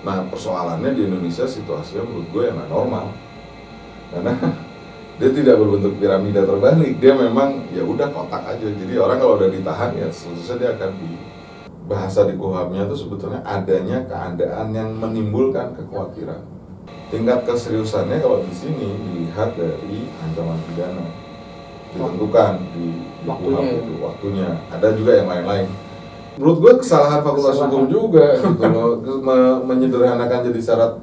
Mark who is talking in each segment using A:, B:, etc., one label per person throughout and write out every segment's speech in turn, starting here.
A: Nah persoalannya di Indonesia situasinya menurut gue yang nggak normal, karena dia tidak berbentuk piramida terbalik, dia memang ya udah kotak aja. Jadi orang kalau udah ditahan ya seterusnya dia akan bahasa di KUHP-nya itu sebetulnya adanya keadaan yang menimbulkan kekhawatiran. Tingkat keseriusannya kalau di sini dilihat dari ancaman pidana ditentukan di KUHP itu waktunya. Ada juga yang lain-lain. Menurut gue kesalahan Fakultas Hukum juga gitu loh, menyederhanakan jadi syarat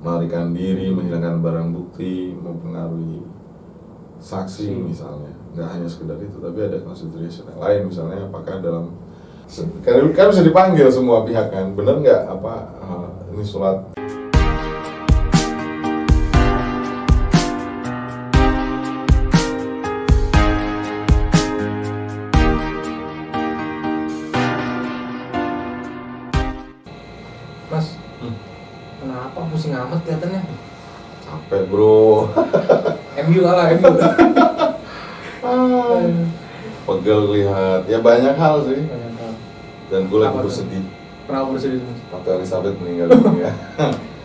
A: melarikan diri, menghilangkan barang bukti, mempengaruhi saksi misalnya. Nggak hanya sekedar itu, tapi ada consideration yang lain, misalnya apakah dalam kan bisa dipanggil semua pihak kan, bener nggak ini surat
B: Mas, kenapa pusing amat kelihatannya?
A: capek bro.
B: MU kalah, MU.
A: Pegel lihat, ya banyak hal sih.
B: Banyak hal.
A: Dan gue lagi
B: Apa tuh?
A: bersedih
B: Kenapa bersedih Mas?
A: Ratu Elizabeth meninggal dunia.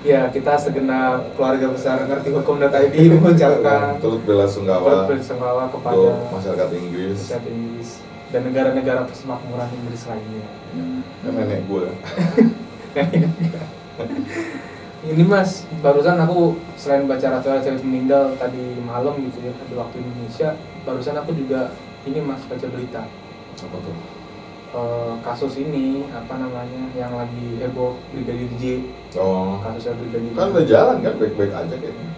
B: Ya, kita segenap keluarga besar ngerti hukum.id mengucapkan
A: Turut bela sungkawa
B: bersungkawa kepada
A: untuk masyarakat Inggris
B: masyarakat Inggris dan negara-negara persemakmuran Inggris lainnya.
A: dan nenek gue.
B: Ini Mas, barusan aku selain baca Ratu Elizabeth meninggal tadi malam gitu ya, di waktu Indonesia, barusan aku juga ini Mas baca berita.
A: Apa tuh?
B: Kasus ini apa namanya yang lagi heboh Brigadir J.
A: Oh,
B: Kasusnya Brigadir J.
A: kan udah jalan kan, baik-baik aja kayaknya.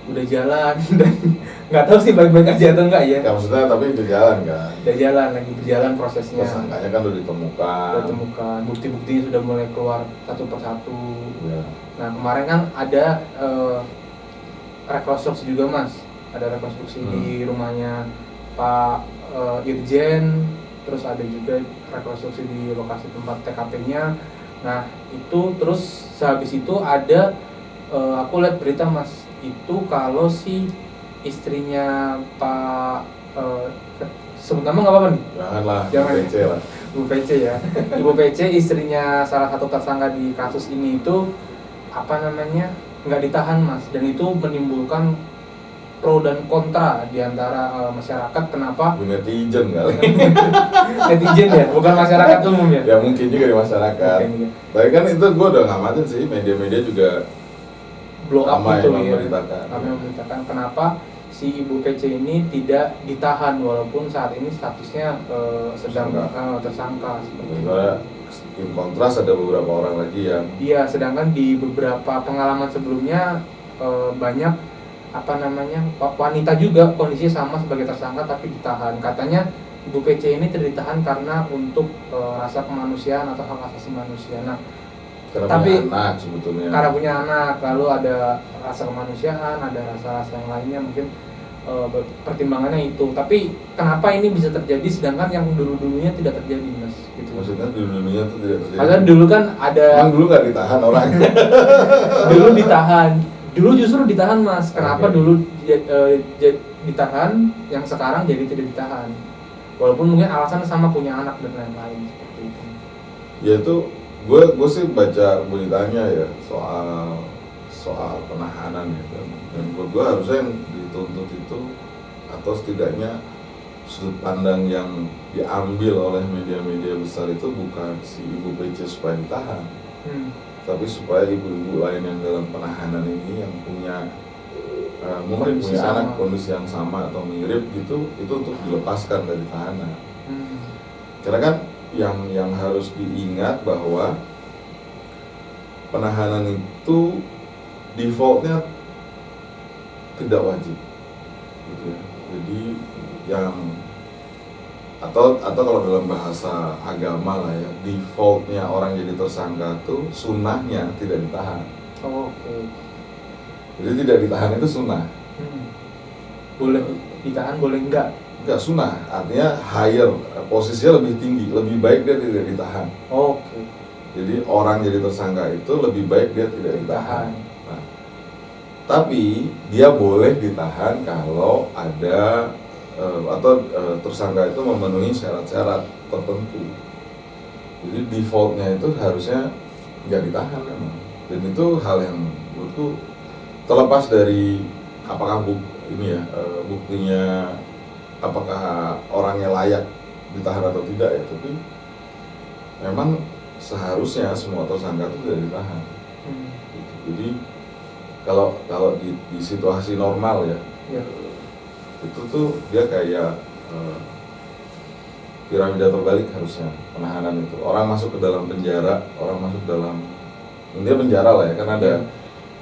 B: Udah jalan dan nggak tahu sih baik-baik aja atau enggak ya.
A: Ya maksudnya tapi udah jalan kan.
B: Udah jalan, lagi berjalan prosesnya.
A: Tersangkanya kan udah ditemukan.
B: Udah ditemukan, bukti-buktinya sudah mulai keluar satu persatu.
A: Ya.
B: Nah kemarin kan ada rekonstruksi juga Mas, ada rekonstruksi di rumahnya Pak Irjen, terus ada juga rekonstruksi di lokasi tempat TKP-nya. Nah itu terus sehabis itu ada aku lihat berita Mas, itu kalau si istrinya Pak sebut nama nggak apa-apa nih?
A: Janganlah,
B: Jangan.
A: PC lah.
B: Ibu PC ya. Ibu PC istrinya salah satu tersangka di kasus ini itu apa namanya nggak ditahan Mas, dan itu menimbulkan pro dan kontra di antara masyarakat. Kenapa?
A: Netizen kali.
B: Netizen ya, bukan masyarakat umum ya.
A: Ya mungkin juga di masyarakat.
B: Mungkin, ya.
A: Tapi kan itu gue udah ngamatin sih, media-media juga
B: Blow up
A: ramai
B: itu ya.
A: memberitakan.
B: Ramai memberitakan kenapa si Ibu PC ini tidak ditahan walaupun saat ini statusnya sedang tersangka seperti itu.
A: Sebenarnya in kontras ada beberapa orang lagi yang
B: Iya, sedangkan di beberapa pengalaman sebelumnya banyak apa namanya wanita juga kondisinya sama sebagai tersangka tapi ditahan. Katanya Ibu PC ini tidak ditahan karena untuk rasa kemanusiaan atau hak asasi manusia. Nah,
A: karena
B: tapi
A: punya anak sebetulnya.
B: karena punya anak, lalu ada rasa kemanusiaan, ada rasa-rasa yang lainnya mungkin pertimbangannya itu. Tapi kenapa ini bisa terjadi sedangkan yang dulu-dulunya tidak terjadi Mas? Gitu.
A: Maksudnya dulu-dulunya tuh tidak terjadi.
B: Padahal dulu kan ada
A: Emang dulu nggak ditahan orang.
B: dulu ditahan, dulu justru ditahan Mas. Kenapa
A: Oke.
B: dulu ditahan, yang sekarang jadi tidak ditahan? Walaupun mungkin alasan sama, punya anak dan lain-lain seperti itu.
A: Ya itu gue sih baca beritanya ya soal penahanan ya, dan buat gue harusnya yang dituntut itu atau setidaknya sudut pandang yang diambil oleh media-media besar itu bukan si Ibu PC supaya ditahan, tapi supaya ibu-ibu lain yang dalam penahanan ini yang punya mungkin
B: Kondisi
A: punya
B: sama.
A: anak kondisi yang sama atau mirip gitu, itu untuk dilepaskan dari tahanan. Karena kan yang harus diingat bahwa penahanan itu defaultnya tidak wajib, gitu ya. Jadi yang atau kalau dalam bahasa agama lah ya, defaultnya orang jadi tersangka itu sunnahnya tidak ditahan.
B: Oke.
A: Jadi tidak ditahan itu sunnah.
B: Boleh ditahan, boleh enggak?
A: Enggak sunnah, artinya higher, posisinya lebih tinggi, lebih baik dia tidak ditahan.
B: Oke.
A: Jadi orang jadi tersangka itu lebih baik dia tidak ditahan. Nah, tapi dia boleh ditahan kalau ada tersangka itu memenuhi syarat-syarat tertentu. Jadi defaultnya itu harusnya nggak ditahan memang. Dan itu hal yang menurutku terlepas dari apakah buktinya apakah orangnya layak ditahan atau tidak ya, tapi memang seharusnya semua tersangka itu tidak ditahan. Gitu. Jadi kalau di situasi normal ya, itu tuh dia kayak piramida terbalik harusnya penahanan itu. Orang masuk ke dalam penjara, orang masuk dalam dia penjara lah ya, kan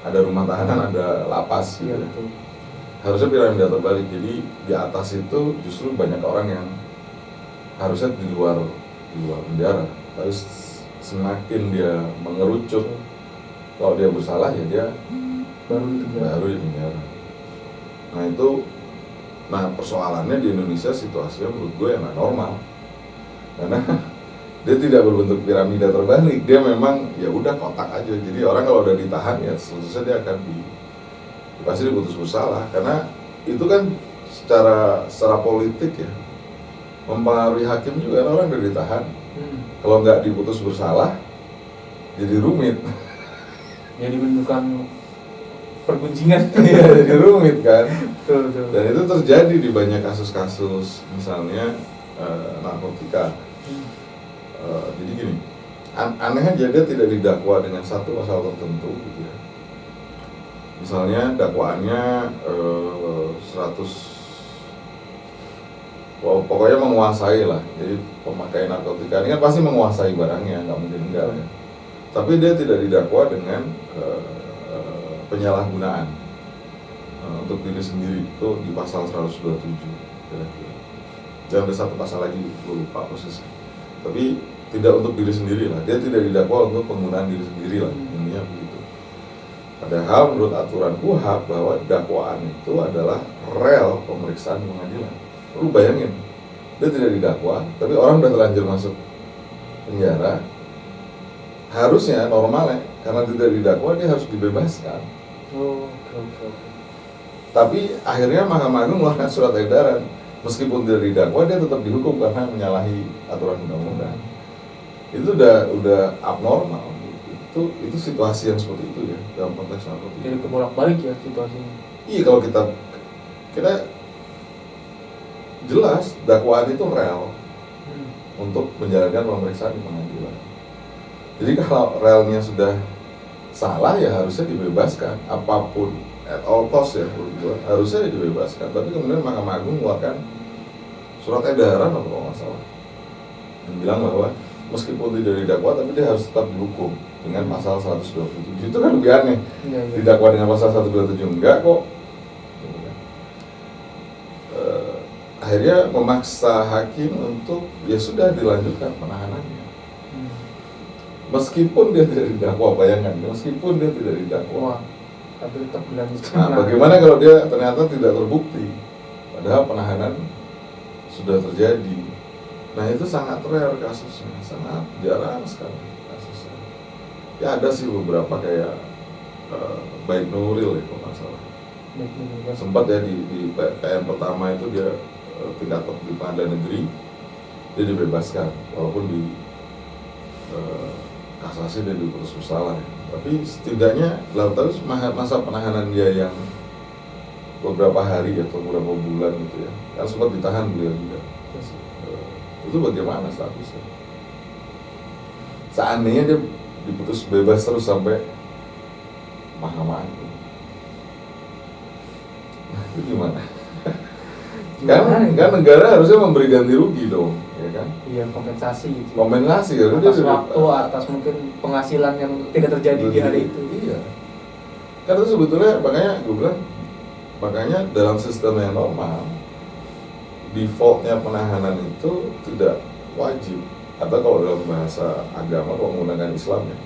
A: ada rumah tahanan, ada lapas gitu. Ya. Harusnya piramida terbalik. Jadi di atas itu justru banyak orang yang harusnya di luar penjara. Tapi semakin dia mengerucut, kalau dia bersalah ya dia baru di penjara. Nah persoalannya di Indonesia situasinya menurut gue yang nggak normal, karena dia tidak berbentuk piramida terbalik. Dia memang ya udah kotak aja. Jadi orang kalau udah ditahan ya seterusnya dia akan pasti diputus bersalah, karena itu kan secara politik ya mempengaruhi hakim juga. Orang udah ditahan, kalau nggak diputus bersalah jadi rumit.
B: Jadi menimbulkan pergunjingan.
A: Iya, jadi rumit kan.
B: Betul.
A: Dan itu terjadi di banyak kasus-kasus, misalnya narkotika. Jadi gini, aneh aja dia tidak didakwa dengan satu pasal tertentu gitu ya. Misalnya dakwaannya 100, pokoknya menguasai lah. Jadi pemakai narkotika ini kan pasti menguasai barangnya, nggak mungkin enggak ya. Tapi dia tidak didakwa dengan penyalahgunaan untuk diri sendiri, itu di pasal 127 kira-kira. Dan ada satu pasal lagi, gue lupa posisinya. Tapi tidak untuk diri sendiri lah, dia tidak didakwa untuk penggunaan diri sendiri lah, intinya begitu. Padahal menurut aturan KUHP bahwa dakwaan itu adalah rel pemeriksaan pengadilan. Lu bayangin, dia tidak didakwa, tapi orang udah terlanjur masuk penjara. Harusnya normalnya, karena tidak didakwa dia harus dibebaskan. Tapi akhirnya Mahkamah Agung mengeluarkan surat edaran, meskipun tidak didakwa dia tetap dihukum karena menyalahi aturan undang-undang. Itu udah abnormal. Itu situasi yang seperti itu ya dalam konteks narkotika.
B: Jadi kebolak-balik ya situasinya.
A: Iya, kalau kita jelas dakwaan itu rel untuk menjalankan pemeriksaan di pengadilan. Jadi kalau relnya sudah salah ya harusnya dibebaskan, apapun at all cost ya menurut gua, harusnya dibebaskan. Tapi kemudian Mahkamah Agung mengeluarkan surat edaran atau kalau nggak salah yang bilang bahwa meskipun tidak didakwa tapi dia harus tetap dihukum dengan pasal 127. Itu kan lebih aneh.
B: Ya.
A: Didakwa dengan pasal 127 enggak kok. Akhirnya memaksa hakim untuk ya sudah dilanjutkan penahanannya. Meskipun dia tidak didakwa, bayangkan, meskipun dia tidak didakwa.
B: Tapi tetap dilanjutkan.
A: Nah, bagaimana kalau dia ternyata tidak terbukti, padahal penahanan sudah terjadi. Nah itu sangat rare kasusnya, sangat jarang sekali kasusnya. Ya ada sih beberapa kayak Baik Nuril ya kalau nggak salah. Sempat ya di PN pertama itu dia tingkat di pengadilan negeri dia dibebaskan, walaupun di kasasi dia diputus bersalah ya. Tapi setidaknya terus masa penahanan dia yang beberapa hari atau beberapa bulan gitu ya, kan sempat ditahan beliau juga. Itu bagaimana statusnya? Seandainya dia diputus bebas terus sampai Mahkamah Agung, itu gimana? Kan negara harusnya memberi ganti rugi dong, ya kan?
B: Iya, kompensasi gitu.
A: Kompensasi ya,
B: atas waktu, atas mungkin penghasilan yang tidak terjadi di hari itu.
A: Iya. Karena sebetulnya makanya gue bilang, makanya dalam sistem yang normal defaultnya penahanan itu tidak wajib, atau kalau dalam bahasa agama kalau menggunakan Islam ya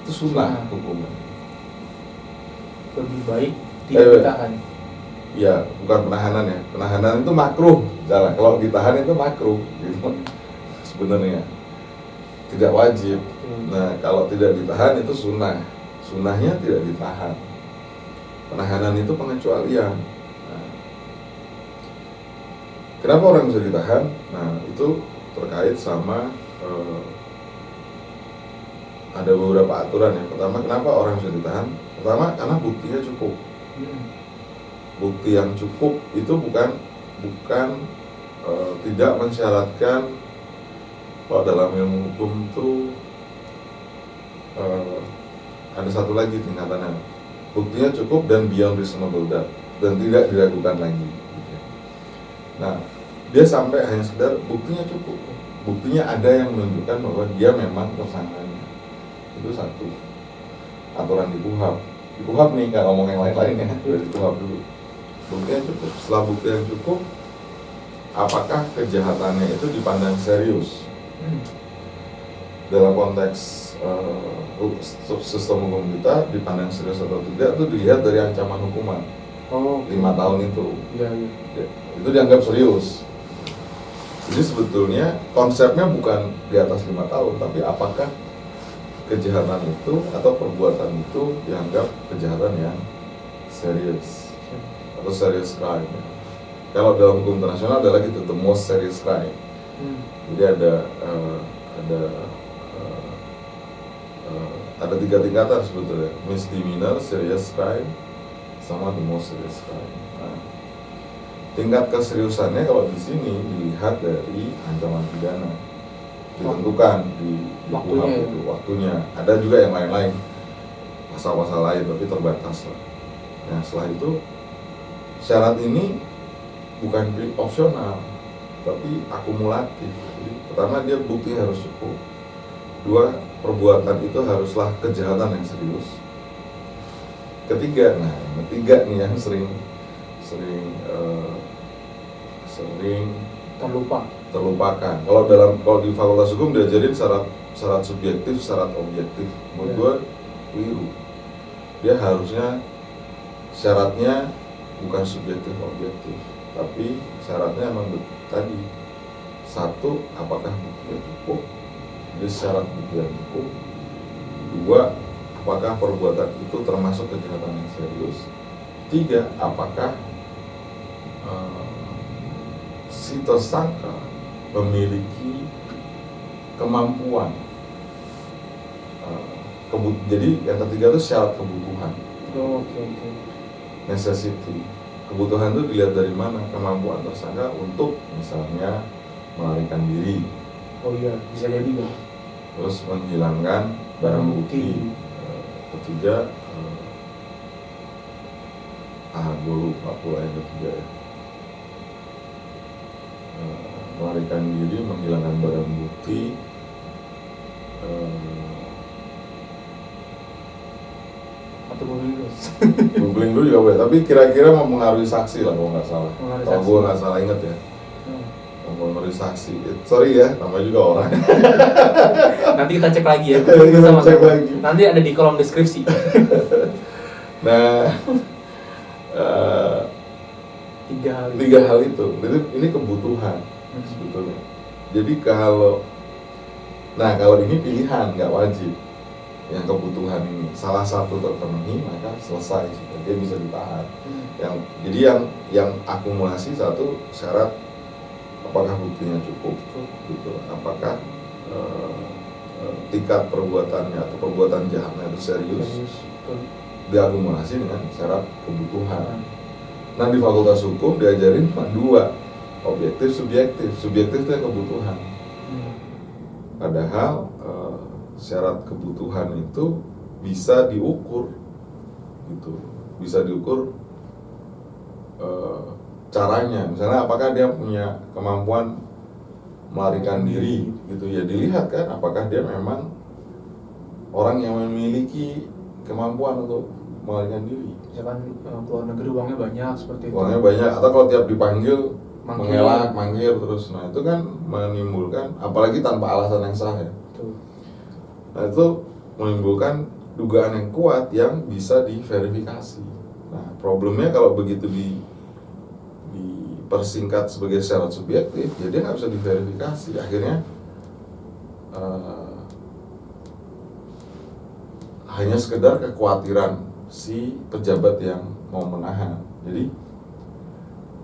A: itu sunnah hukumnya.
B: Lebih baik tidak ditahan.
A: Ya bukan penahanan ya, penahanan itu makruh. Jalan kalau ditahan itu makruh gitu sebenarnya, tidak wajib. Nah kalau tidak ditahan itu sunnah, sunnahnya tidak ditahan. Penahanan itu pengecualian. Kenapa orang bisa ditahan? Nah itu terkait sama ada beberapa aturan. Yang pertama, kenapa orang bisa ditahan? Pertama, karena buktinya cukup. Bukti yang cukup itu bukan tidak mensyaratkan. Kalau dalam ilmu hukum itu ada satu lagi tingkatannya, buktinya cukup dan beyond reasonable doubt, dan tidak diragukan lagi gitu. Nah, dia sampai hanya sekedar buktinya cukup, buktinya ada yang menunjukkan bahwa dia memang tersangkanya. Itu satu aturan di KUHP. Di KUHP nih, nggak ngomong yang lain-lain ya, dari KUHP dulu. Buktinya cukup. Setelah bukti yang cukup, apakah kejahatannya itu dipandang serius? Dalam konteks sistem hukum kita, dipandang serius atau tidak itu dilihat dari ancaman hukuman. 5 tahun itu.
B: Ya.
A: Itu dianggap serius. Jadi sebetulnya konsepnya bukan di atas 5 tahun, tapi apakah kejahatan itu atau perbuatan itu dianggap kejahatan yang serius atau serious crime. Kalau dalam hukum internasional ada lagi the most serious crime. Jadi ada 3 tingkatan sebetulnya: misdemeanor, serious crime, sama the most serious crime. Nah, tingkat keseriusannya kalau di sini dilihat dari ancaman pidana, ditentukan di waktunya. Ada juga yang lain-lain, pasal-pasal lain, tapi terbatas lah. Nah, setelah itu syarat ini bukan opsional, tapi akumulatif. Jadi, pertama, dia bukti harus cukup. 2, perbuatan itu haruslah kejahatan yang serius. Ketiga, yang ketiga nih yang sering terlupakan. Kalau di fakultas hukum diajarin syarat subjektif, syarat objektif. Menurut gue keliru. Dia harusnya syaratnya bukan subjektif objektif, tapi syaratnya memang tadi, 1, apakah buktinya cukup? Jadi syarat bukti yang cukup. 2, apakah perbuatan itu termasuk kejahatan yang serius? 3, apakah si tersangka memiliki kemampuan. Jadi yang ketiga itu syarat kebutuhan. Necessity. Kebutuhan itu dilihat dari mana? Kemampuan tersangka untuk misalnya melarikan diri.
B: Bisa jadi dong.
A: Terus menghilangkan barang bukti. Ketiga, gue lupa pula yang ketiga ya. Melarikan diri, menghilangkan barang bukti,
B: atau
A: googling dulu juga boleh, tapi kira-kira mempengaruhi saksi lah kalau nggak salah. Kalau gue nggak salah inget ya, mempengaruhi saksi. Sorry ya, namanya juga orang.
B: Nanti kita cek lagi ya.
A: Cek lagi.
B: Nanti ada di kolom deskripsi.
A: Nah, 3 hal itu. Ini kebutuhan sebetulnya. Jadi kalau ini pilihan, nggak wajib. Yang kebutuhan ini salah satu terpenuhi, maka selesai, dia bisa ditahan. Yang akumulasi 1, syarat apakah buktinya cukup, gitu. Apakah tingkat perbuatannya atau perbuatan jahatnya itu serius, diakumulasi dengan syarat kebutuhan. Nah, di fakultas hukum diajarin 2, objektif, subjektif. Subjektif itu yang kebutuhan. Padahal syarat kebutuhan itu bisa diukur, gitu. Bisa diukur caranya. Misalnya apakah dia punya kemampuan melarikan diri, gitu ya. Dilihat kan apakah dia memang orang yang memiliki kemampuan untuk melarikan diri.
B: Misalkan keluar negeri uangnya banyak, seperti itu.
A: Uangnya banyak, atau kalau tiap dipanggil mengelak, manggil terus. Nah, itu kan menimbulkan, apalagi tanpa alasan yang sah ya. Nah, itu menimbulkan dugaan yang kuat yang bisa diverifikasi. Nah, problemnya kalau begitu dipersingkat sebagai syarat subjektif, ya dia nggak bisa diverifikasi. Akhirnya hanya sekedar kekhawatiran si pejabat yang mau menahan. Jadi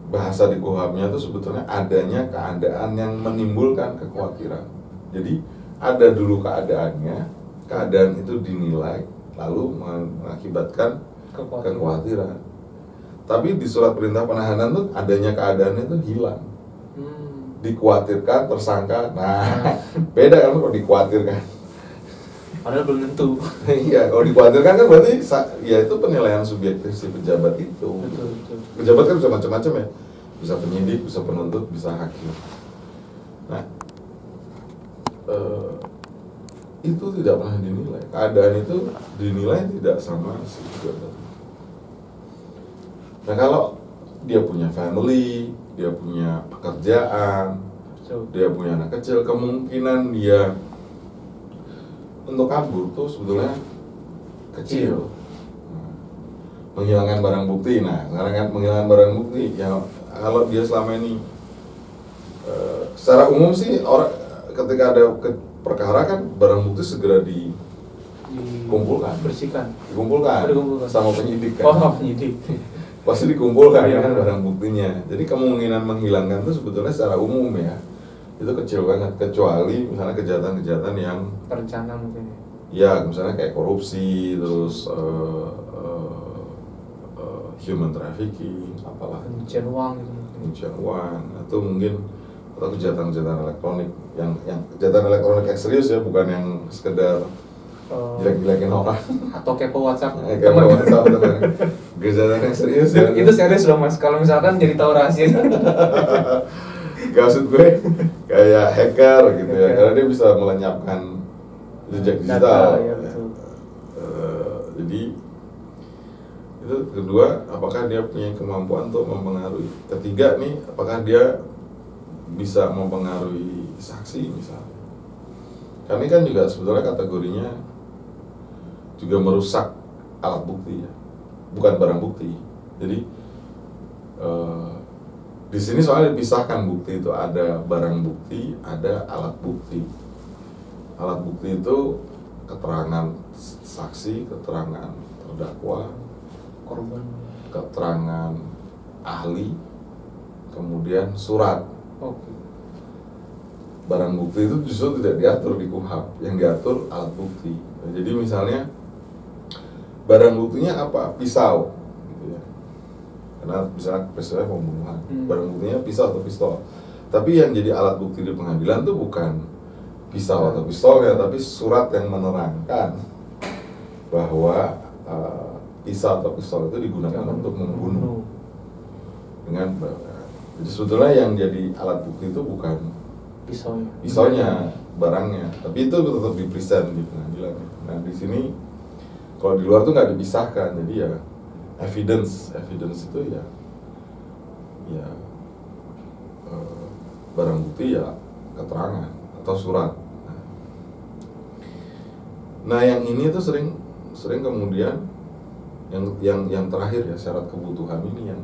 A: bahasa di KUHP-nya itu sebetulnya adanya keadaan yang menimbulkan kekhawatiran. Jadi ada dulu keadaannya, keadaan itu dinilai lalu mengakibatkan kekhawatiran. Tapi di surat perintah penahanan tuh adanya keadaannya tuh hilang. Dikhawatirkan, tersangka. Nah, beda kan kalau dikhawatirkan.
B: Padahal belum tentu.
A: Iya, kalau dikhawatirkan kan berarti ya itu penilaian subjektif si pejabat itu.
B: Betul.
A: Pejabat kan bisa macam-macam ya. Bisa penyidik, bisa penuntut, bisa hakim. Nah, itu tidak pernah dinilai. Keadaan itu dinilai tidak sama si pejabat. Nah, kalau dia punya family, dia punya pekerjaan, dia punya anak kecil, kemungkinan dia untuk kabur tuh sebetulnya kecil. Nah, menghilangkan barang bukti, sekarang kan menghilangkan barang bukti, ya kalau dia selama ini secara umum sih orang ketika ada perkara kan barang bukti segera dikumpulkan, dikumpulkan sama penyidik kan.
B: Oh, penyidik.
A: Pasti dikumpulkan
B: Iya.
A: kan barang buktinya. Jadi kemungkinan menghilangkan itu sebetulnya secara umum ya itu kecil banget, kecuali misalnya kejahatan-kejahatan yang
B: Terencana mungkin.
A: ya misalnya kayak korupsi, terus human trafficking, apalah,
B: Pencucian uang gitu mungkin.
A: pencucian uang, atau mungkin atau kejahatan-kejahatan elektronik yang kejahatan elektronik yang serius ya, bukan yang sekedar jelek-jelekin orang
B: Atau kepo WhatsApp
A: kayak
B: teman.
A: WhatsApp teman. Kejahatan yang serius ya.
B: Itu serius loh Mas. Kalau misalkan jadi tahu rahasia.
A: Gak maksud gue kayak hacker gitu ya,
B: Hacker.
A: karena dia bisa melenyapkan jejak
B: Data,
A: digital.
B: ya, betul.
A: Jadi itu kedua, apakah dia punya kemampuan untuk mempengaruhi. Ketiga nih, apakah dia bisa mempengaruhi saksi misalnya. Kami kan juga sebetulnya kategorinya juga merusak alat bukti ya, bukan barang bukti. Jadi di sini soalnya dipisahkan bukti itu, ada barang bukti, ada alat bukti. Alat bukti itu keterangan saksi, keterangan terdakwa,
B: Korban.
A: keterangan ahli, kemudian surat.
B: Oke.
A: Barang bukti itu justru tidak diatur di KUHP, yang diatur alat bukti. Nah, jadi misalnya barang buktinya apa? Pisau, gitu ya. Karena misalnya peristiwa pembunuhan, barang buktinya pisau atau pistol. Tapi yang jadi alat bukti di pengadilan itu bukan pisau atau pistolnya, tapi surat yang menerangkan bahwa pisau atau pistol itu digunakan untuk membunuh. Dengan jadi sebetulnya yang jadi alat bukti itu bukan pisaunya, barangnya, tapi itu tetap dipresent di pengadilan. Nah di sini kalau di luar tuh nggak dipisahkan, jadi ya evidence itu ya barang bukti ya keterangan atau surat. Nah yang ini tuh sering kemudian yang terakhir ya, syarat kebutuhan ini yang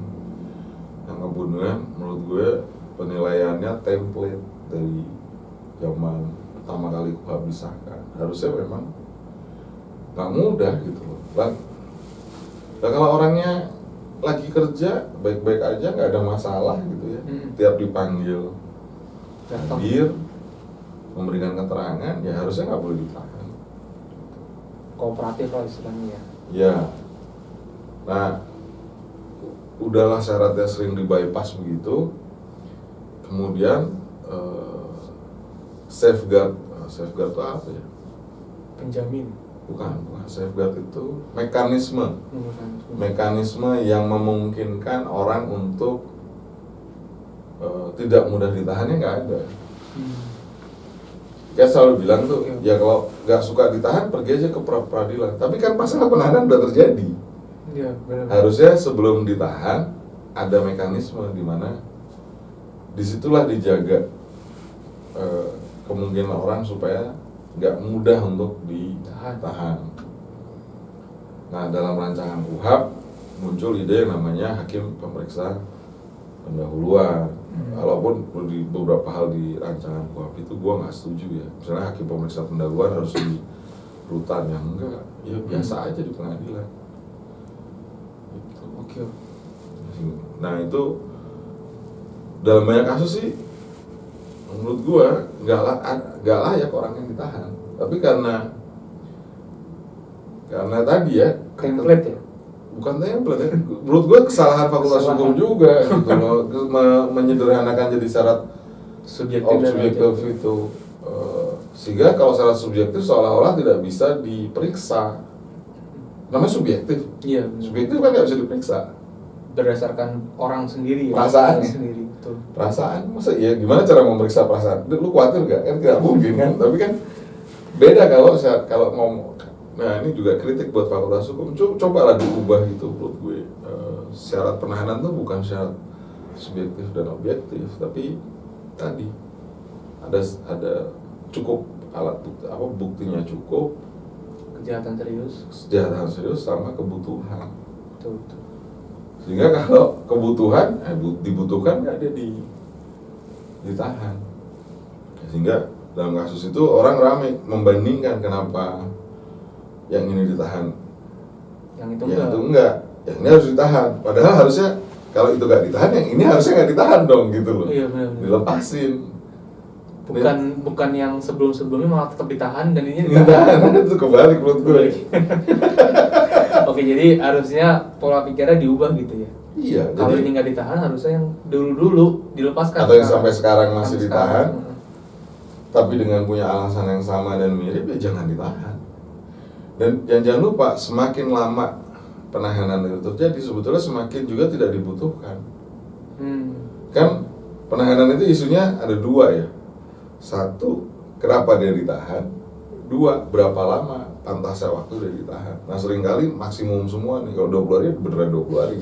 A: kemudian menurut gue penilaiannya template dari zaman pertama kali KUHP disahkan. Harusnya memang nggak mudah gitu loh. Nah kalau orangnya lagi kerja baik-baik aja, nggak ada masalah gitu ya, tiap dipanggil hadir memberikan keterangan, ya harusnya nggak boleh ditahan.
B: Kooperatif lah istilahnya ya.
A: Ya, nah udahlah syaratnya sering di-bypass begitu, kemudian safeguard itu apa ya?
B: Penjamin.
A: Bukan safeguard itu mekanisme yang memungkinkan orang untuk tidak mudah ditahannya nggak ada. Kita selalu bilang tuh, ya kalau nggak suka ditahan pergi aja ke peradilan. Tapi kan masalah penahanan udah terjadi.
B: Iya, benar.
A: Harusnya sebelum ditahan ada mekanisme di mana disitulah dijaga kemungkinan orang supaya nggak mudah untuk ditahan. Nah dalam rancangan KUHP muncul ide yang namanya hakim pemeriksa pendahuluan. Walaupun di beberapa hal di rancangan KUHP itu gue nggak setuju ya. Misalnya hakim pemeriksa pendahuluan harus di rutan, yang enggak, ya biasa aja di pengadilan. Gitu.
B: Oke.
A: Nah itu dalam banyak kasus sih menurut gue nggak layak orang yang ditahan. Tapi karena Karena tadi ya
B: template ya.
A: bukan template ya. Menurut gue kesalahan fakultas hukum juga gitu loh, menyederhanakan jadi syarat subjektif itu. Sehingga kalau syarat subjektif seolah-olah tidak bisa diperiksa. Namanya subjektif.
B: Iya.
A: Subjektif kan nggak bisa diperiksa.
B: Berdasarkan orang sendiri.
A: Perasaan
B: sendiri. Betul.
A: Perasaan, masa ya gimana cara memeriksa perasaan? Lu khawatir nggak? Kan nggak mungkin kan. Tapi kan beda kalau ngomong. Nah ini juga kritik buat fakultas hukum. Cobalah diubah gitu menurut gue. Syarat penahanan tuh bukan syarat subjektif dan objektif, tapi tadi ada cukup alat bukti, buktinya cukup,
B: Kejahatan serius
A: sama kebutuhan.
B: betul.
A: Sehingga kalau kebutuhan dibutuhkan nggak ada ditahan. Sehingga dalam kasus itu orang ramai membandingkan kenapa yang ini ditahan,
B: yang itu
A: enggak, yang ini harus ditahan. Padahal harusnya kalau itu nggak ditahan, yang ini harusnya nggak ditahan dong gitu loh.
B: Iya, benar.
A: Dilepasin.
B: Bukan yang sebelumnya malah tetap ditahan dan ini
A: ditahan. Itu kebalik menurut gue.
B: Oke, jadi harusnya pola pikirnya diubah gitu ya.
A: Iya.
B: Kalau ini nggak ditahan, harusnya yang dulu dilepaskan.
A: Atau yang sampai sekarang masih ditahan, tapi dengan punya alasan yang sama dan mirip, ya jangan ditahan. Dan jangan lupa, semakin lama penahanan itu terjadi, sebetulnya semakin juga tidak dibutuhkan. Kan penahanan itu isunya ada dua ya. Satu, kenapa dia ditahan? Dua, berapa lama pantasnya waktu dia ditahan? Nah seringkali maksimum semua nih, kalau 20 hari beneran 20 hari.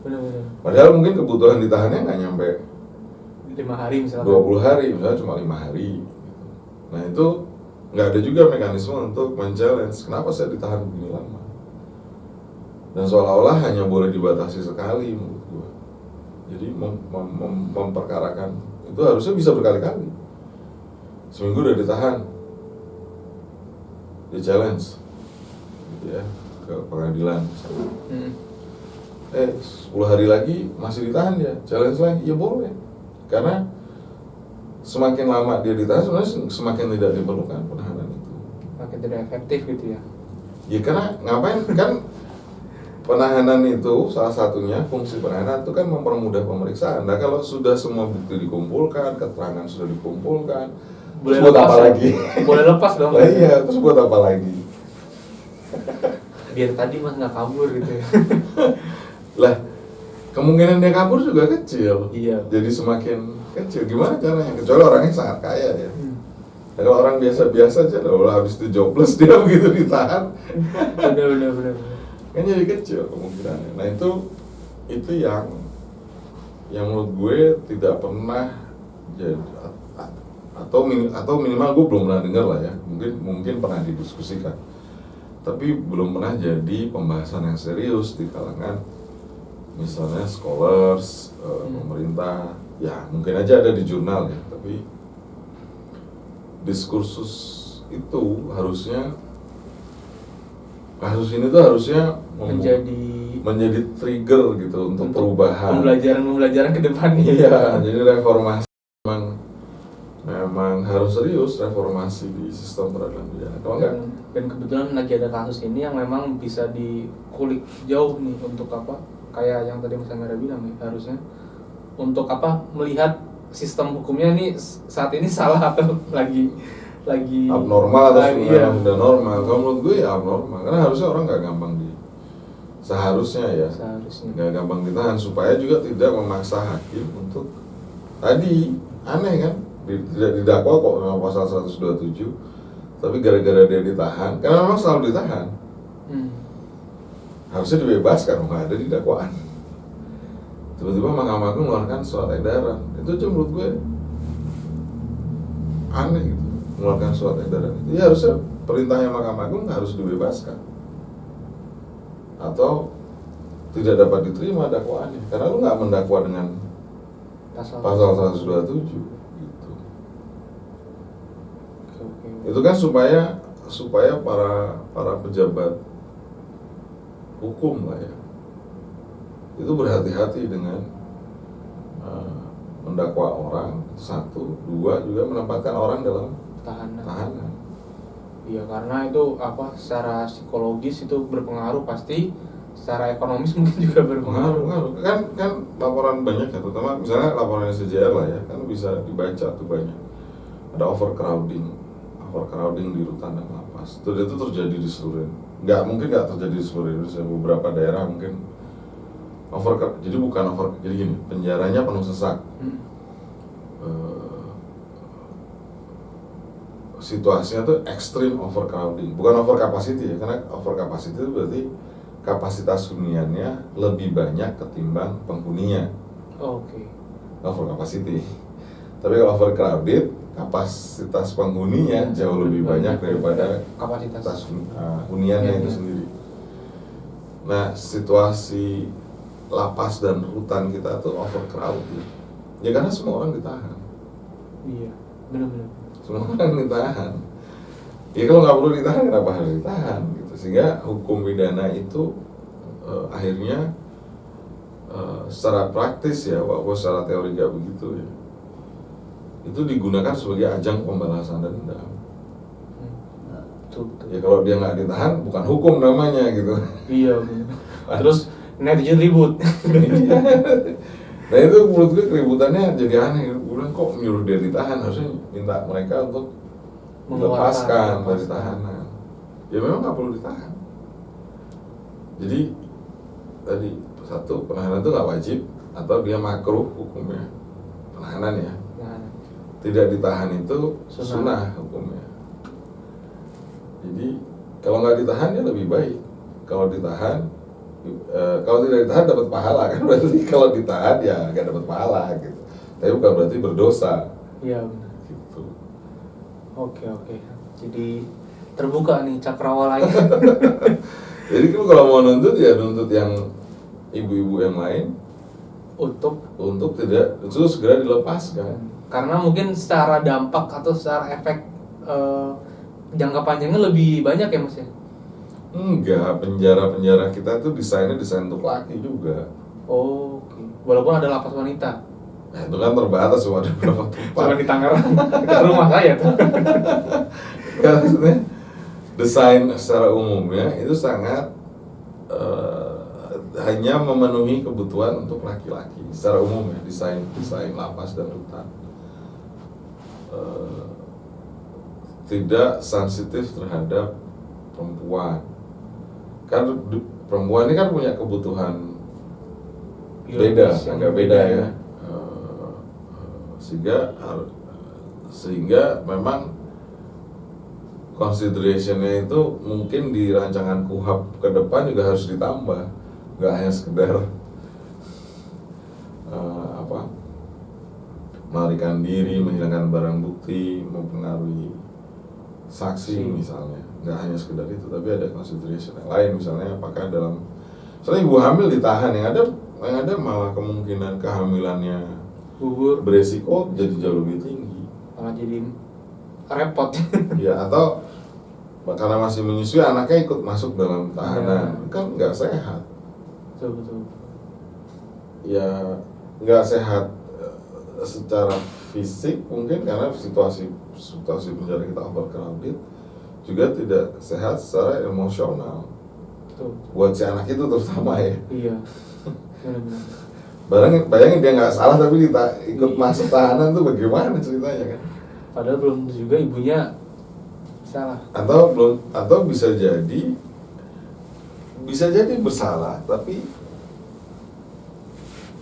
B: Benar-benar.
A: Padahal mungkin kebutuhan ditahannya nggak nyampe
B: 5 hari misalnya.
A: 20 hari, misalnya cuma 5 hari. Nah itu nggak ada juga mekanisme untuk men-challenge kenapa saya ditahan begini lama. Dan seolah-olah hanya boleh dibatasi sekali menurut gua. Jadi memperkarakan itu harusnya bisa berkali-kali. Seminggu udah ditahan, di challenge gitu ya, ke pengadilan. 10 hari lagi masih ditahan ya, challenge lagi, ya boleh. Karena semakin lama dia ditahan sebenarnya semakin tidak diperlukan penahanan itu.
B: Makin tidak efektif gitu ya.
A: Ya karena ngapain kan penahanan itu salah satunya fungsi penahanan itu kan mempermudah pemeriksaan. Nah kalau sudah semua bukti dikumpulkan, keterangan sudah dikumpulkan,
B: boleh
A: terus buat
B: lepas
A: apa
B: ya?
A: lagi?
B: Boleh lepas dong.
A: Nah, iya, terus buat apa lagi?
B: Biar tadi mas nggak kabur gitu ya.
A: Lah kemungkinan dia kabur juga kecil.
B: Iya.
A: Jadi semakin kecil. Gimana caranya? Kecuali orangnya sangat kaya ya. Nah, kalau orang biasa-biasa aja, habis itu jobless dia begitu ditahan.
B: Benar.
A: Kan jadi kecil kemungkinannya. Nah itu yang menurut gue tidak pernah jadi, atau minimal gue belum pernah dengar lah ya. Mungkin pernah didiskusikan, tapi belum pernah jadi pembahasan yang serius di kalangan misalnya scholars, pemerintah. Ya mungkin aja ada di jurnal ya, tapi diskursus itu harusnya, kasus ini tuh harusnya menjadi trigger gitu untuk perubahan,
B: pembelajaran ke depannya.
A: Iya, jadi reformasi memang harus serius, reformasi di sistem peradilan pidana. Kalau enggak,
B: dan kebetulan lagi ada kasus ini yang memang bisa dikulik jauh nih untuk apa? Kayak yang tadi Mas Amira bilang ya, harusnya untuk apa? Melihat sistem hukumnya ini saat ini salah atau lagi
A: abnormal atau
B: iya.
A: Udah normal. Kalau menurut gue ya abnormal, karena harusnya orang nggak gampang seharusnya nggak gampang ditahan, supaya juga tidak memaksa hakim untuk tadi aneh kan, tidak didakwa kok dengan pasal 127, tapi gara-gara dia ditahan, karena memang selalu ditahan, harusnya dibebaskan, nggak ada di dakwaan. Tiba-tiba Mahkamah Agung mengeluarkan surat edaran, itu aja menurut gue aneh gitu. Mengeluarkan surat edaran itu ya harusnya perintahnya Mahkamah Agung harus dibebaskan atau tidak dapat diterima dakwaannya karena lu nggak mendakwa dengan pasal 127 gitu. Itu kan supaya para pejabat hukum lah ya itu berhati-hati dengan mendakwa orang, satu, dua juga menempatkan orang dalam tahanan.
B: Iya, karena itu secara psikologis itu berpengaruh pasti, secara ekonomis mungkin juga berpengaruh.
A: Pengaruh kan laporan banyak ya, terutama misalnya laporan SCJR lah ya, kan bisa dibaca tuh banyak. Ada overcrowding di rutan dan lapas. Itu terjadi di seluruh, nggak terjadi di seluruh Indonesia, beberapa daerah mungkin jadi bukan jadi gini, penjaranya penuh sesak. Situasinya tuh ekstrim overcrowding, bukan over capacity ya, karena over capacity itu berarti kapasitas huniannya lebih banyak ketimbang penghuninya.
B: Oke.
A: Over capacity. Tapi kalau overcrowded, kapasitas penghuninya jauh lebih banyak daripada
B: kapasitas
A: huniannya itu sendiri. Nah, situasi lapas dan rutan kita tuh overcrowded. Ya karena semua orang ditahan.
B: Iya, benar-benar.
A: Semua orang ditahan. Ya kalau nggak perlu ditahan, kenapa harus ditahan gitu. Sehingga hukum pidana itu akhirnya secara praktis ya, walaupun secara teori nggak begitu ya, itu digunakan sebagai ajang pembalasan dendam.
B: Betul.
A: Ya kalau dia nggak ditahan, bukan hukum namanya gitu.
B: Iya, terus netizen ribut.
A: Nah itu menurut gue keributannya jadi aneh. Gue bilang kok nyuruh dia ditahan, harusnya minta mereka untuk dilepaskan dari tahanan. Ya memang nggak perlu ditahan. Jadi tadi satu, penahanan itu nggak wajib atau dia makruh hukumnya, penahanan ya. Tidak ditahan itu sunnah hukumnya. Jadi kalau nggak ditahan ya lebih baik. Kalau ditahan, kalau tidak ditahan dapat pahala kan, berarti kalau ditahan ya nggak dapat pahala gitu. Tapi bukan berarti berdosa.
B: Iya benar.
A: Gitu.
B: Oke. Jadi terbuka nih cakrawalanya.
A: Jadi kalau mau nuntut ya nuntut yang ibu-ibu yang lain untuk tidak itu segera dilepaskan.
B: Karena mungkin secara dampak atau secara efek jangka panjangnya lebih banyak ya Mas ya?
A: Enggak, penjara kita tuh desain untuk laki juga.
B: Oh, oke. Walaupun ada lapas wanita.
A: Nah itu kan terbatas, cuma ada beberapa tempat.
B: Cuma di Tangerang, dekat rumah saya tuh.
A: Ya, maksudnya desain secara umumnya itu sangat hanya memenuhi kebutuhan untuk laki-laki secara umum ya, desain lapas dan rutan. Tidak sensitif terhadap perempuan. Kan perempuan ini kan punya kebutuhan beda, agak beda ya. Sehingga memang considerationnya itu mungkin di rancangan KUHP ke depan juga harus ditambah, nggak hanya sekedar melarikan diri, menghilangkan barang bukti, mempengaruhi saksi misalnya, nggak hanya sekedar itu, tapi ada consideration yang lain, misalnya apakah misalnya ibu hamil ditahan, yang ada malah kemungkinan kehamilannya
B: gugur,
A: beresiko jadi jauh lebih tinggi,
B: malah jadi repot.
A: ya atau karena masih menyusui anaknya ikut masuk dalam tahanan, kan nggak sehat.
B: Betul.
A: Ya nggak sehat secara fisik mungkin karena situasi penjara kita overcrowded, juga tidak sehat secara emosional.
B: Betul.
A: Buat si anak itu terutama ya.
B: Iya. Benar-benar.
A: Bayangin dia nggak salah tapi ikut masuk tahanan tuh bagaimana ceritanya kan?
B: Padahal belum juga ibunya salah.
A: Atau bisa jadi bersalah tapi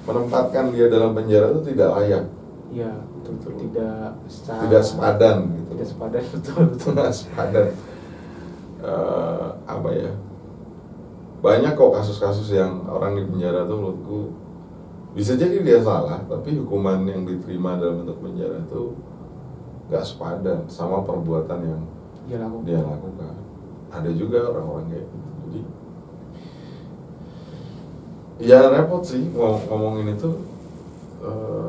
A: menempatkan dia dalam penjara itu tidak layak.
B: Iya, betul.
A: Tidak sepadan gitu.
B: Tidak sepadan, betul.
A: Tidak sepadan. Apa ya? Banyak kok kasus-kasus yang orang di penjara tuh menurutku bisa jadi dia salah, tapi hukuman yang diterima dalam bentuk penjara itu nggak sepadan sama perbuatan yang dia lakukan. Ada juga orang-orang kayak gitu. Jadi ya repot sih ngomongin itu.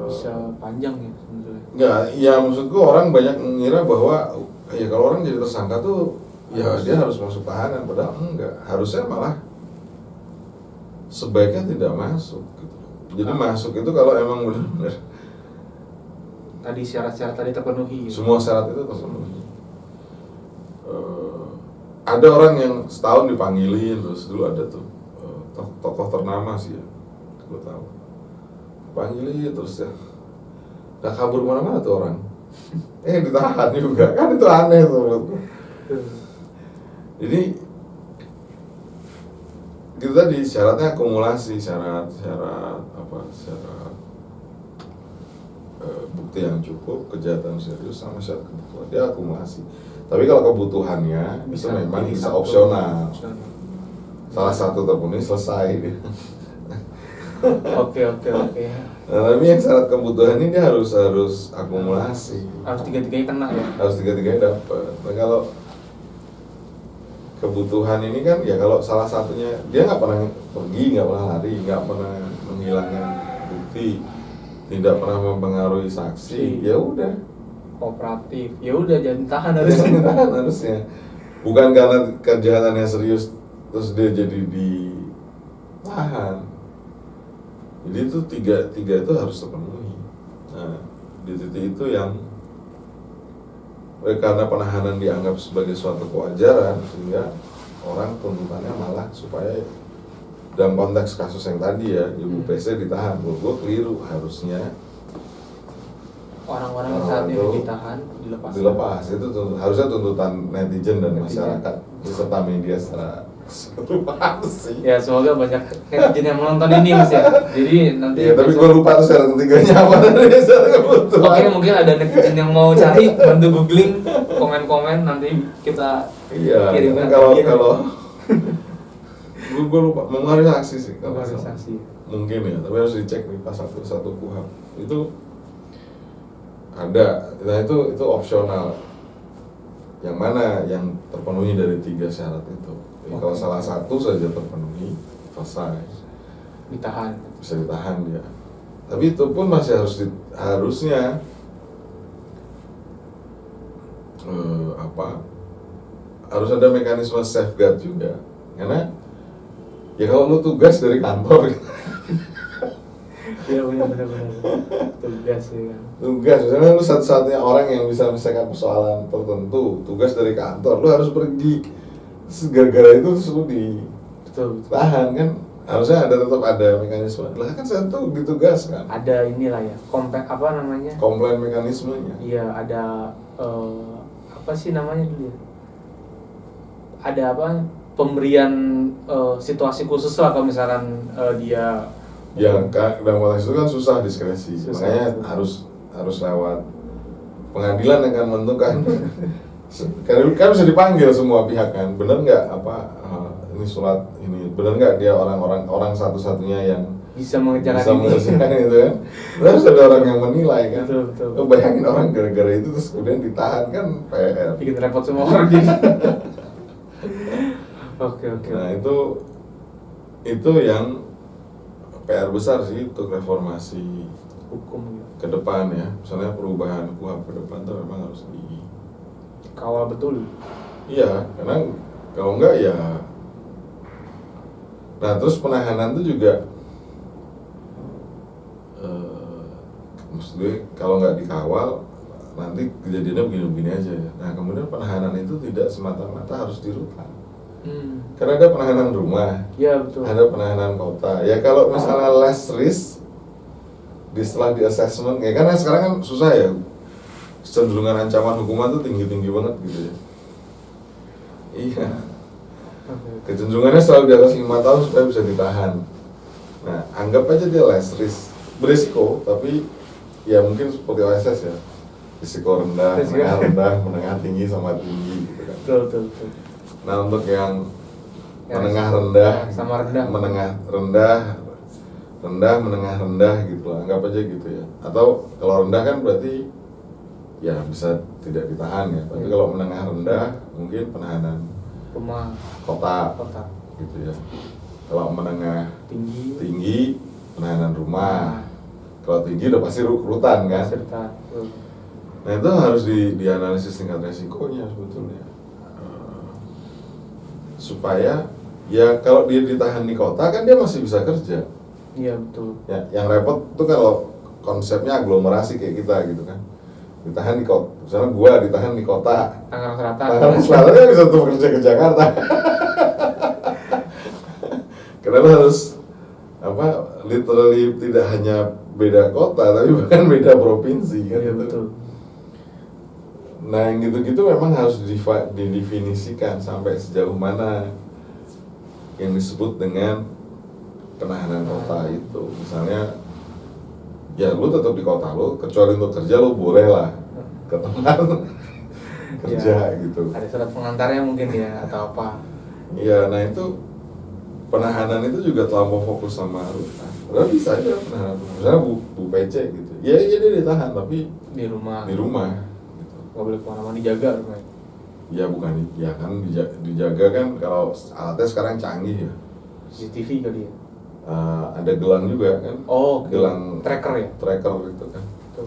B: Bisa panjang ya sebenarnya.
A: Nggak, ya maksudku orang banyak mengira bahwa ya kalau orang jadi tersangka tuh ya dia harus masuk tahanan, padahal enggak. Harusnya malah sebaiknya tidak masuk gitu. Jadi masuk itu kalau emang benar-benar
B: tadi syarat-syarat tadi terpenuhi.
A: Semua syarat itu terpenuhi. ada orang yang setahun dipanggilin, terus dulu ada tuh tokoh ternama sih ya, gue tahu, panggilin terus ya, gak kabur mana-mana tuh orang, ditahan juga, kan itu aneh tuh menurutku. Jadi itu tadi syaratnya akumulasi, syarat bukti yang cukup, kejahatan serius sama syarat kebutuhan, dia akumulasi. Tapi kalau kebutuhannya itu memang bisa opsional. Salah satu terpenuhi selesai.
B: Oke.
A: Nah, tapi yang syarat kebutuhan ini dia harus akumulasi.
B: Harus tiga-tiganya kena ya.
A: Harus tiga-tiganya dapat. Nah, kalau kebutuhan ini kan ya kalau salah satunya dia nggak pernah pergi, nggak pernah lari, nggak pernah menghilangkan bukti, tidak pernah mempengaruhi saksi, ya udah
B: kooperatif, ya udah jangan tahan
A: harusnya. Bukan karena kejahatannya serius terus dia jadi ditahan. Jadi itu tiga itu harus terpenuhi. Nah, di titik itu yang karena penahanan dianggap sebagai suatu kewajaran, sehingga orang tuntutannya malah supaya dalam konteks kasus yang tadi ya, Ibu PC ditahan. Gue keliru, harusnya
B: orang-orang yang saat ini ditahan
A: dilepas. Itu harusnya tuntutan netizen dan masyarakat beserta media secara keseluruhan sih.
B: Ya semoga banyak netizen yang menonton ini Mas ya. Jadi nanti
A: ya, tapi gue lupa tuh syarat ketiganya apa dari syarat kebutuhan.
B: Oke, mungkin ada netizen yang mau cari, bantu googling, komen-komen, nanti kita kirimkan.
A: Kalau gue lupa, mempengaruhi saksi sih kalau
B: saksi.
A: Mungkin ya, tapi harus dicek nih pasal 1 KUHP itu ada. Nah itu opsional. Yang mana yang terpenuhi dari 3 syarat itu. Kalau salah satu saja terpenuhi, selesai.
B: Ditahan.
A: Bisa ditahan dia. Tapi itu pun masih harusnya harus ada mekanisme safeguard juga. Karena ya kalau lu tugas dari kantor
B: iya benar tugas ya kan.
A: Tugas, misalnya lu satu-satunya orang yang bisa menyelesaikan persoalan tertentu, tugas dari kantor, lu harus pergi. Terus gara-gara itu terus lu ditahan kan, harusnya tetap ada mekanisme. Lah kan saya tuh ditugaskan.
B: Ada inilah ya,
A: komplain mekanismenya.
B: Iya, ada apa sih namanya dulu ya? Ada pemberian situasi khusus lah kalau misalkan dia
A: yang dalam konteks itu kan susah diskresi, makanya harus lewat pengadilan yang akan menentukan. Kan bisa dipanggil semua pihak kan, benar nggak ini surat ini, benar nggak dia orang satu-satunya yang
B: bisa mengerjakan
A: itu kan. Terus ada orang yang menilai kan.
B: Betul.
A: Lo bayangin orang gara-gara itu terus kemudian ditahan kan PR.
B: Bikin repot semua orang jadi. Oke.
A: Nah itu yang PR besar sih untuk reformasi
B: hukum
A: ke depan ya. Misalnya perubahan KUHP ke depan itu memang harus
B: dikawal betul.
A: Iya, karena kalau enggak ya. Nah terus penahanan itu juga maksud gue kalau nggak dikawal nanti kejadiannya begini-begini aja ya. Nah kemudian penahanan itu tidak semata-mata harus di rutan. Karena ada penahanan rumah,
B: ya, betul.
A: Ada penahanan kota. Ya kalau misalnya less risk, setelah di assessment, ya karena sekarang kan susah ya, cenderungan ancaman hukuman tuh tinggi-tinggi banget gitu ya. Iya. Kecenderungannya selalu di atas 5 tahun supaya bisa ditahan. Nah anggap aja dia less risk, berisiko, tapi ya mungkin seperti OSS ya, risiko rendah, menengah tinggi sama tinggi gitu kan.
B: Betul.
A: Nah untuk yang menengah rendah,
B: sama rendah,
A: menengah rendah, menengah rendah gitu lah, anggap aja gitu ya. Atau kalau rendah kan berarti ya bisa tidak ditahan ya. Tapi kalau menengah rendah mungkin penahanan
B: rumah,
A: kota gitu ya. Kalau menengah tinggi penahanan rumah. Kalau tinggi udah pasti rutan kan. Nah itu harus dianalisis tingkat resikonya sebetulnya. Supaya ya kalau dia ditahan di kota kan dia masih bisa kerja.
B: Iya betul.
A: Ya, yang repot tuh kalau konsepnya aglomerasi kayak kita gitu kan. ditahan di kota, misalnya gua ditahan di kota
B: Tangerang Selatan.
A: Tangerang Selatan kan bisa tuh kerja ke Jakarta. Kenapa harus apa literally tidak hanya beda kota tapi bahkan beda provinsi kan?
B: Iya
A: Gitu.
B: betul.
A: Nah yang gitu-gitu memang harus didefinisikan sampai sejauh mana yang disebut dengan penahanan kota itu. Misalnya ya lu tetap di kota lu, kecuali untuk kerja lu boleh lah ke tempat kerja gitu.
B: Ada surat pengantarnya mungkin ya atau apa?
A: Iya, nah itu penahanan itu juga terlalu fokus sama rutan. Padahal bisa aja penahanan, misalnya Bu PC gitu. Ya dia ditahan tapi
B: Di rumah.
A: di rumah. Gitu.
B: Nggak boleh kemana-mana, dijaga rumahnya.
A: Ya bukan, ya kan dijaga kan kalau alatnya sekarang canggih ya.
B: CCTV kali ya.
A: Ada gelang juga kan.
B: Oh, oke.
A: Gelang
B: Tracker ya?
A: Tracker gitu kan.
B: Betul.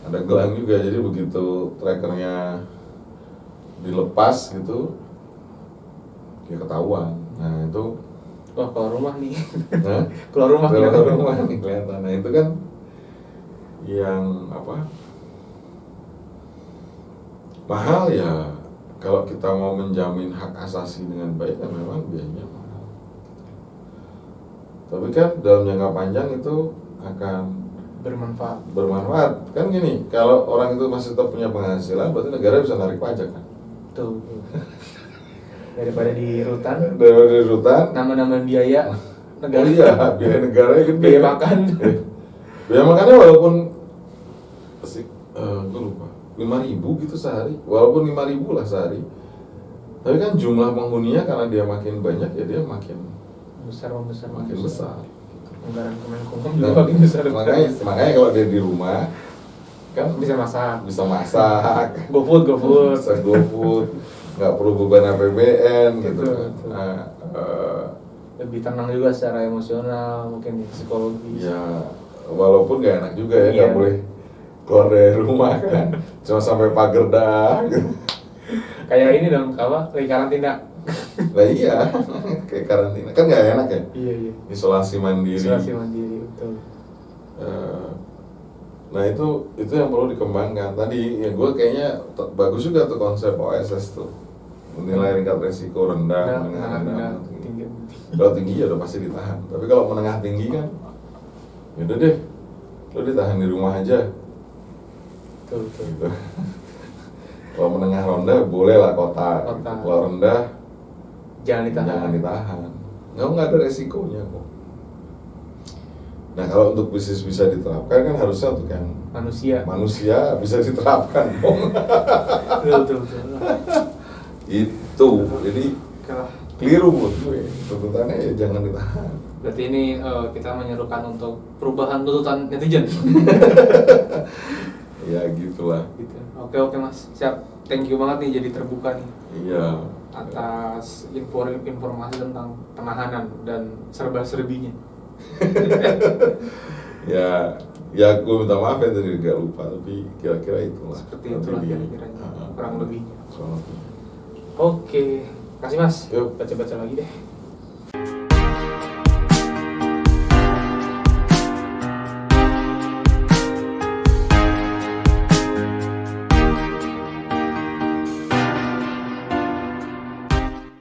A: Ada gelang juga, jadi begitu trackernya dilepas gitu ya ketahuan. Nah itu
B: Wah, keluar rumah nih.
A: nah,
B: Keluar rumah
A: keluar
B: kelihatan.
A: rumah nih kelihatan. Nah itu kan yang apa mahal ya, kalau kita mau menjamin hak asasi dengan baik kan memang biayanya mahal. Tapi kan dalam jangka panjang itu akan
B: Bermanfaat.
A: kan gini, kalau orang itu masih tetap punya penghasilan berarti negara bisa narik pajak kan.
B: Tuh. Daripada di rutan,
A: Daripada di rutan,
B: nama-nama biaya negara.
A: oh iya, biaya negaranya gede.
B: Biaya makan.
A: Biaya makannya walaupun gue lupa 5.000 gitu sehari, walaupun 5.000 lah sehari, tapi kan jumlah penghuninya karena dia makin banyak ya dia makin
B: Makin
A: besar.
B: Anggaran Kemenkumham
A: Nah,
B: juga makin besar.
A: makanya kalau dia di rumah kan
B: Bisa masak.
A: bisa masak,
B: GoFood.
A: bisa GoFood, nggak perlu beban APBN gitu
B: Betul,
A: kan.
B: betul.
A: Nah,
B: Lebih tenang juga secara emosional, mungkin psikologis.
A: ya walaupun nggak enak juga ya, nggak
B: Iya.
A: boleh keluar dari rumah kan, cuma sampai pagar dah.
B: Kayak ini dong, apa? Lagi karantina.
A: Lah iya, kayak karantina kan nggak enak ya,
B: Iya.
A: isolasi mandiri.
B: Isolasi mandiri, betul.
A: Nah itu yang perlu dikembangkan. Tadi ya gue kayaknya bagus juga tuh konsep OSS tuh, menilai tingkat resiko rendah, menengah,
B: Rendah,
A: tinggi.
B: tinggi.
A: Kalau tinggi ya udah pasti ditahan. Tapi kalau menengah tinggi kan, yaudah deh, lo ditahan di rumah aja.
B: Betul.
A: Gitu. Kalau menengah rendah boleh lah kota.
B: Kota.
A: Kalau rendah
B: Jangan ditahan.
A: Nggak ada resikonya kok. Nah kalau untuk bisnis bisa diterapkan kan harusnya untuk yang manusia bisa diterapkan dong.
B: Betul.
A: Itu jadi
B: Oke.
A: keliru menurut gue. Tuntutannya ya jangan ditahan.
B: Berarti ini kita menyerukan untuk perubahan tuntutan netizen.
A: Ya gitulah.
B: Gitu. Oke Mas, siap. Thank you banget nih jadi terbuka nih
A: Iya.
B: atas informasi tentang penahanan dan serba-serbinya.
A: Ya gue minta maaf ya tadi gak lupa, tapi kira-kira itulah.
B: Seperti itulah
A: Nanti
B: kira-kira kurang lebihnya.
A: soal itu.
B: Oke, kasih Mas.
A: Yuk.
B: Baca-baca lagi deh.